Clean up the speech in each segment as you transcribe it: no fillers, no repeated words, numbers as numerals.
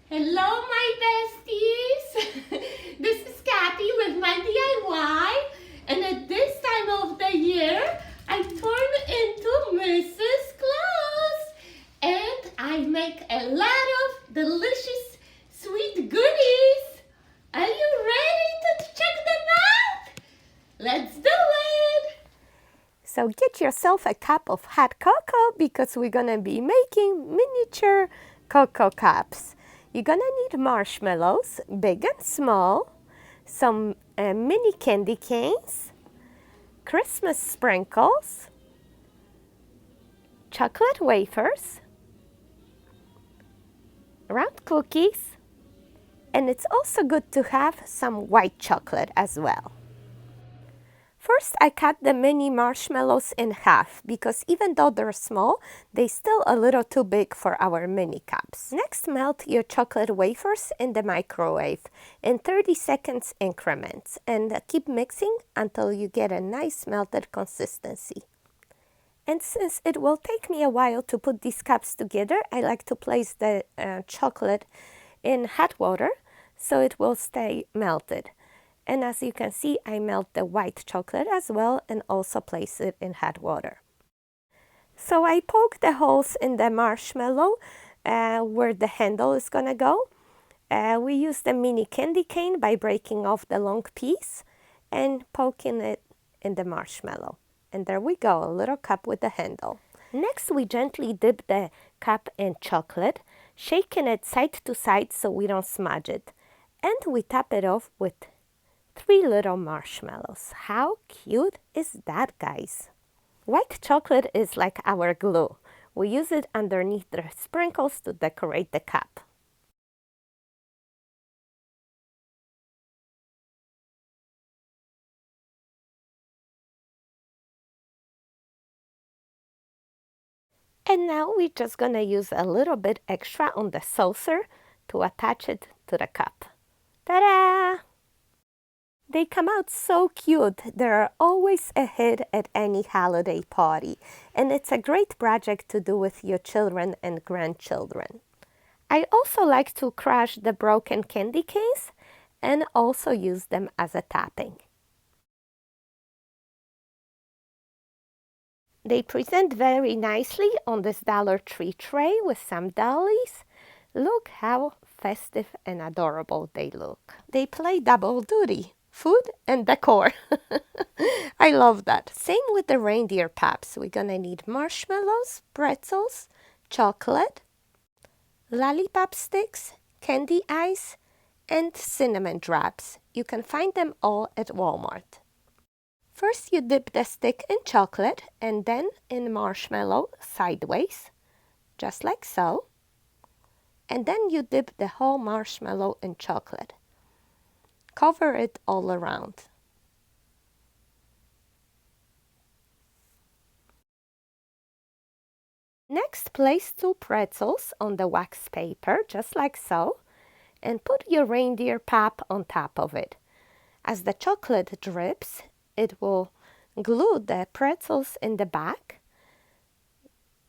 Hello, my besties! This is Kathy with my DIY, and at this time of the year, I turn into Mrs. Claus, and I make a lot of delicious sweet goodies. Are you ready to check them out? Let's do it! So get yourself a cup of hot cocoa because we're gonna be making miniature cocoa cups. You're gonna need marshmallows, big and small, some mini candy canes, Christmas sprinkles, chocolate wafers, round cookies, and it's also good to have some white chocolate as well. First, I cut the mini marshmallows in half because even though they're small, they're still a little too big for our mini cups. Next, melt your chocolate wafers in the microwave in 30 seconds increments and keep mixing until you get a nice melted consistency. And since it will take me a while to put these cups together, I like to place the chocolate in hot water so it will stay melted. And as you can see, I melt the white chocolate as well and also place it in hot water. So I poke the holes in the marshmallow where the handle is gonna go. We use the mini candy cane by breaking off the long piece and poking it in the marshmallow. And there we go, a little cup with a handle. Next, we gently dip the cup in chocolate, shaking it side to side so we don't smudge it. And we top it off with 3 little marshmallows. How cute is that, guys? White chocolate is like our glue. We use it underneath the sprinkles to decorate the cup. And now we're just gonna use a little bit extra on the saucer to attach it to the cup. Ta-da! They come out so cute. They're always a hit at any holiday party, and it's a great project to do with your children and grandchildren. I also like to crush the broken candy canes and also use them as a topping. They present very nicely on this Dollar Tree tray with some dollies. Look how festive and adorable they look. They play double duty. Food and decor. I love that. Same with the reindeer pops. We're gonna need marshmallows, pretzels, chocolate, lollipop sticks, candy ice, and cinnamon drops. You can find them all at Walmart. First, you dip the stick in chocolate and then in marshmallow sideways, just like so. And then you dip the whole marshmallow in chocolate. Cover it all around. Next, place 2 pretzels on the wax paper, just like so, and put your reindeer pop on top of it. As the chocolate drips, it will glue the pretzels in the back,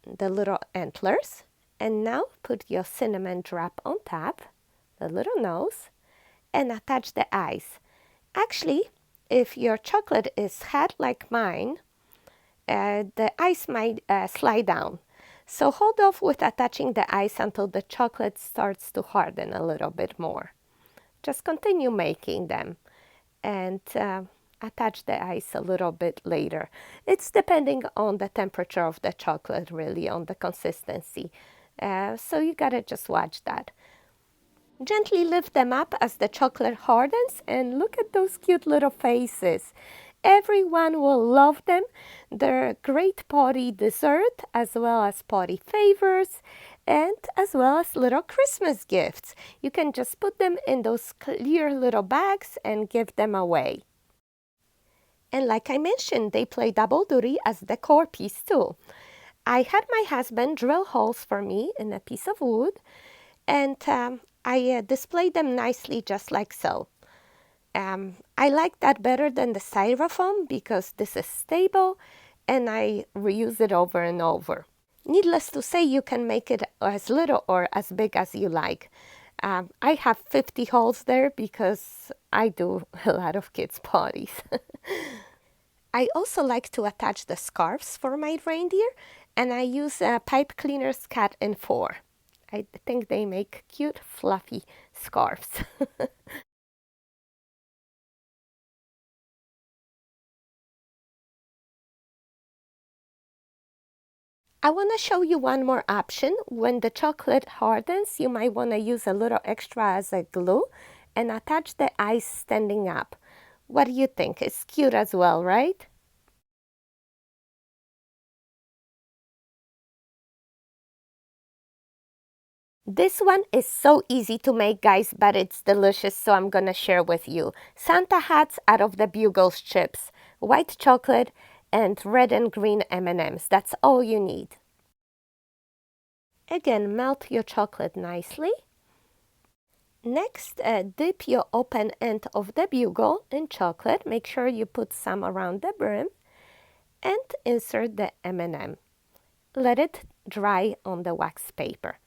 the little antlers, and now put your cinnamon drop on top, the little nose, and attach the eyes. Actually, if your chocolate is hot like mine, the eyes might slide down. So hold off with attaching the eyes until the chocolate starts to harden a little bit more. Just continue making them and attach the eyes a little bit later. It's depending on the temperature of the chocolate, really, on the consistency. So you gotta just watch that. Gently lift them up as the chocolate hardens, and look at those cute little faces. Everyone will love them. They're a great party dessert as well as party favors and as well as little Christmas gifts. You can just put them in those clear little bags and give them away. And like I mentioned, they play double duty as decor piece too. I had my husband drill holes for me in a piece of wood, and I displayed them nicely just like so. I like that better than the styrofoam because this is stable and I reuse it over and over. Needless to say, you can make it as little or as big as you like. I have 50 holes there because I do a lot of kids' parties. I also like to attach the scarves for my reindeer, and I use Pipe Cleaner's Cat in 4. I think they make cute, fluffy scarves. I want to show you one more option. When the chocolate hardens, you might want to use a little extra as a glue and attach the eyes standing up. What do you think? It's cute as well, right? This one is so easy to make, guys, but it's delicious, so I'm gonna share with you. Santa hats out of the Bugles chips, white chocolate, and red and green M&Ms. That's all you need. Again, melt your chocolate nicely. Next, dip your open end of the bugle in chocolate. Make sure you put some around the brim and insert the M&M. Let it dry on the wax paper.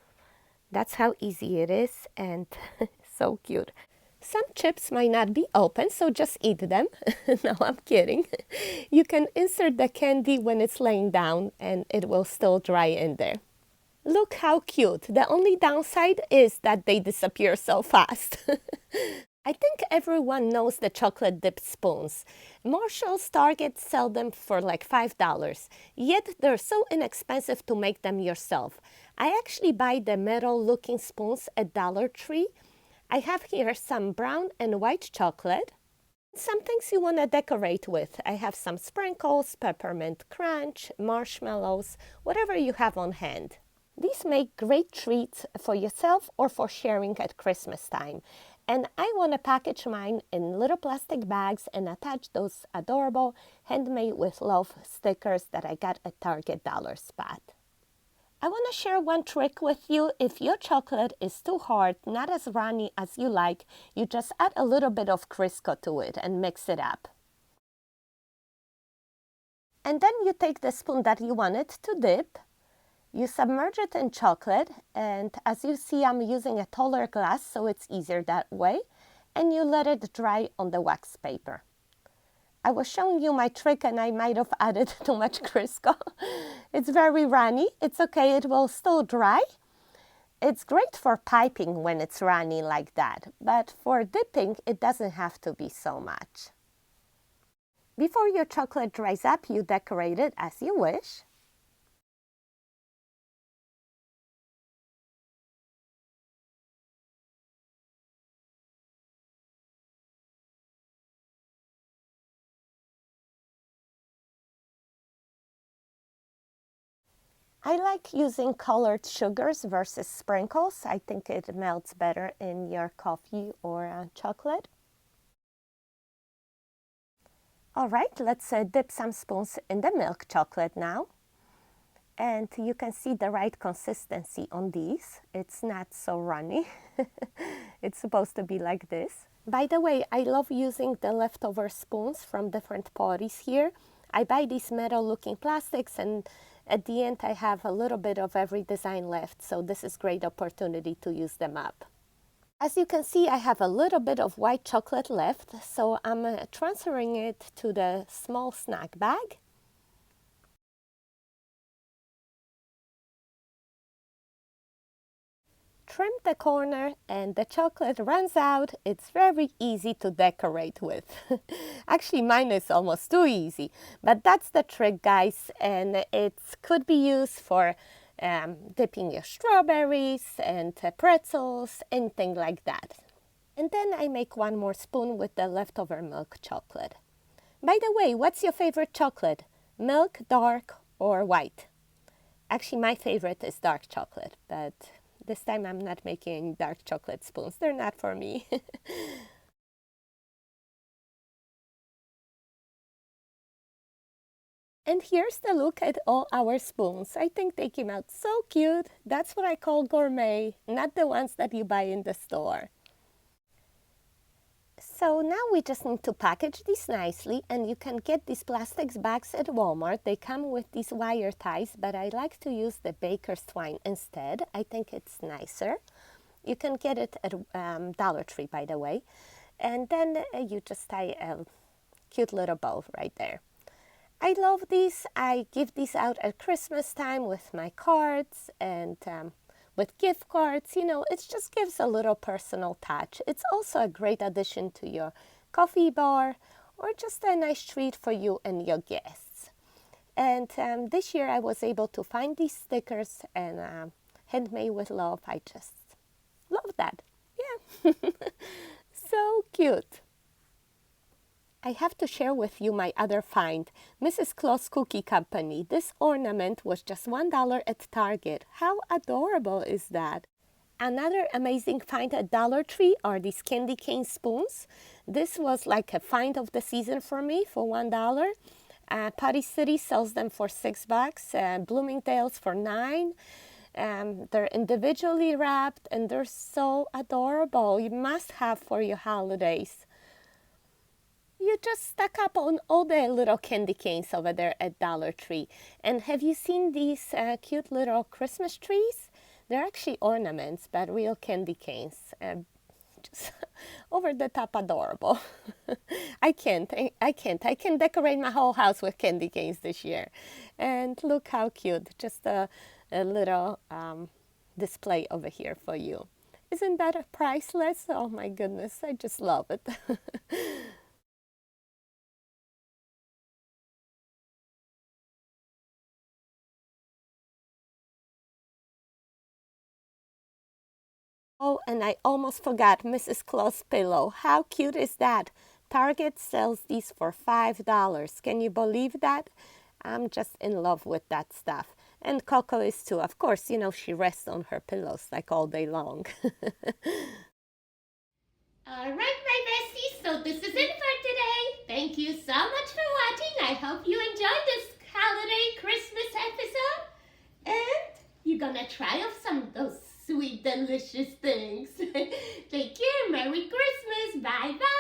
That's how easy it is and so cute. Some chips might not be open, so just eat them. No, I'm kidding. You can insert the candy when it's laying down and it will still dry in there. Look how cute. The only downside is that they disappear so fast. I think everyone knows the chocolate dipped spoons. Marshall's, Target sell them for like $5, yet they're so inexpensive to make them yourself. I actually buy the metal looking spoons at Dollar Tree. I have here some brown and white chocolate. Some things you want to decorate with. I have some sprinkles, peppermint crunch, marshmallows, whatever you have on hand. These make great treats for yourself or for sharing at Christmas time. And I want to package mine in little plastic bags and attach those adorable handmade with love stickers that I got at Target Dollar Spot. I want to share one trick with you. If your chocolate is too hard, not as runny as you like, you just add a little bit of Crisco to it and mix it up. And then you take the spoon that you want it to dip. You submerge it in chocolate, and as you see, I'm using a taller glass, so it's easier that way, and you let it dry on the wax paper. I was showing you my trick and I might have added too much Crisco. It's very runny. It's okay, it will still dry. It's great for piping when it's runny like that, but for dipping, it doesn't have to be so much. Before your chocolate dries up, you decorate it as you wish. I like using colored sugars versus sprinkles. I think it melts better in your coffee or chocolate. All right, let's dip some spoons in the milk chocolate now. And you can see the right consistency on these. It's not so runny. It's supposed to be like this. By the way, I love using the leftover spoons from different parties here. I buy these metal looking plastics, and at the end I have a little bit of every design left, so this is a great opportunity to use them up. As you can see, I have a little bit of white chocolate left, so I'm transferring it to the small snack bag. Trim the corner and the chocolate runs out. It's very easy to decorate with. Actually, mine is almost too easy, but that's the trick, guys, and it could be used for dipping your strawberries and pretzels, anything like that. And then I make one more spoon with the leftover milk chocolate. By the way, what's your favorite chocolate? Milk, dark, or white? Actually, my favorite is dark chocolate, but this time I'm not making dark chocolate spoons. They're not for me. And here's the look at all our spoons. I think they came out so cute. That's what I call gourmet, not the ones that you buy in the store. So now we just need to package these nicely, and you can get these plastic bags at Walmart. They come with these wire ties, but I like to use the baker's twine instead. I think it's nicer. You can get it at Dollar Tree, by the way. And then you just tie a cute little bow right there. I love these. I give these out at Christmas time with my cards and with gift cards. You know, it just gives a little personal touch. It's also a great addition to your coffee bar or just a nice treat for you and your guests. And this year I was able to find these stickers and handmade with love. I just love that. Yeah, so cute. I have to share with you my other find, Mrs. Claus Cookie Company. This ornament was just $1 at Target. How adorable is that? Another amazing find at Dollar Tree are these candy cane spoons. This was like a find of the season for me for $1. Party City sells them for $6, Bloomingdale's for $9. They're individually wrapped and they're so adorable. You must have for your holidays. You just stack up on all the little candy canes over there at Dollar Tree. And have you seen these cute little Christmas trees? They're actually ornaments, but real candy canes. Just over the top adorable. I can't. I can decorate my whole house with candy canes this year. And look how cute. Just a little display over here for you. Isn't that priceless? Oh my goodness, I just love it. Oh, and I almost forgot Mrs. Claus pillow. How cute is that? Target sells these for $5. Can you believe that? I'm just in love with that stuff. And Coco is too. Of course, you know, she rests on her pillows like all day long. All right, my besties, so this is it for today. Thank you so much for watching. I hope you enjoyed this holiday Christmas episode. And you're gonna try off some of those sweet, delicious things. Take care. Merry Christmas. Bye-bye.